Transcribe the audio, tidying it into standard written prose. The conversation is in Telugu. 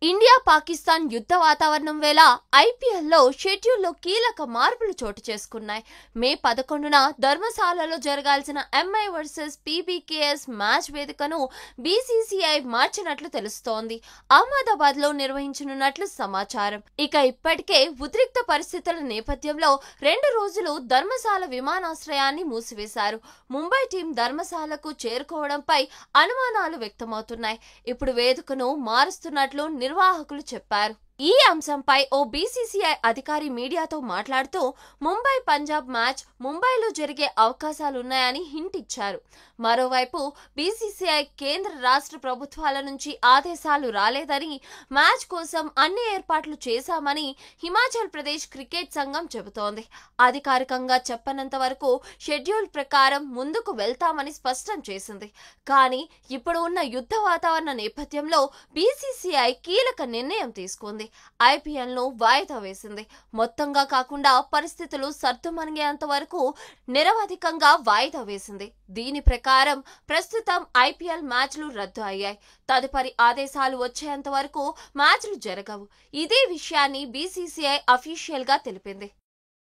ఇండియా పాకిస్తాన్ యుద్ధ వాతావరణం వేళ ఐపీఎల్లో షెడ్యూల్లో కీలక మార్పులు చోటు చేసుకున్నాయి. మే 11న ధర్మశాలలో జరగాల్సిన ఎంఐ వర్సెస్ పీబీకేఎస్ మ్యాచ్ వేదికను బీసీసీఐ మార్చినట్లు తెలుస్తోంది. అహ్మదాబాద్ లో నిర్వహించనున్నట్లు సమాచారం. ఇక ఇప్పటికే ఉద్రిక్త పరిస్థితుల నేపథ్యంలో 2 రోజులు ధర్మశాల విమానాశ్రయాన్ని మూసివేశారు. ముంబై టీం ధర్మశాలకు చేరుకోవడంపై అనుమానాలు వ్యక్తమవుతున్నాయి. ఇప్పుడు వేదికను మారుస్తున్నట్లు నిర్వాహకులు చెప్పారు. ఈ అంశంపై ఓ బీసీసీఐ అధికారి మీడియాతో మాట్లాడుతూ ముంబై పంజాబ్ మ్యాచ్ ముంబైలో జరిగే అవకాశాలున్నాయని హింట్ ఇచ్చారు. మరోవైపు బీసీసీఐ కేంద్ర రాష్ట్ర ప్రభుత్వాల నుంచి ఆదేశాలు రాలేదని, మ్యాచ్ కోసం అన్ని ఏర్పాట్లు చేశామని హిమాచల్ ప్రదేశ్ క్రికెట్ సంఘం చెబుతోంది. అధికారికంగా చెప్పనంత వరకు షెడ్యూల్ ప్రకారం ముందుకు వెళ్తామని స్పష్టం చేసింది. కానీ ఇప్పుడు ఉన్న యుద్ధ వాతావరణ నేపథ్యంలో బీసీసీఐ కీలక నిర్ణయం తీసుకుంది. ఐపీఎల్ ను వాయిదా వేసింది. మొత్తంగా కాకుండా పరిస్థితులు సర్దుమణిగేంత వరకు నిరవధికంగా వాయిదా వేసింది. దీని ప్రకారం ప్రస్తుతం ఐపీఎల్ మ్యాచ్లు రద్దు అయ్యాయి. తదుపరి ఆదేశాలు వచ్చేంత వరకు మ్యాచ్లు జరగవు. ఇదే విషయాన్ని బీసీసీఐ అఫీషియల్ గా తెలిపింది.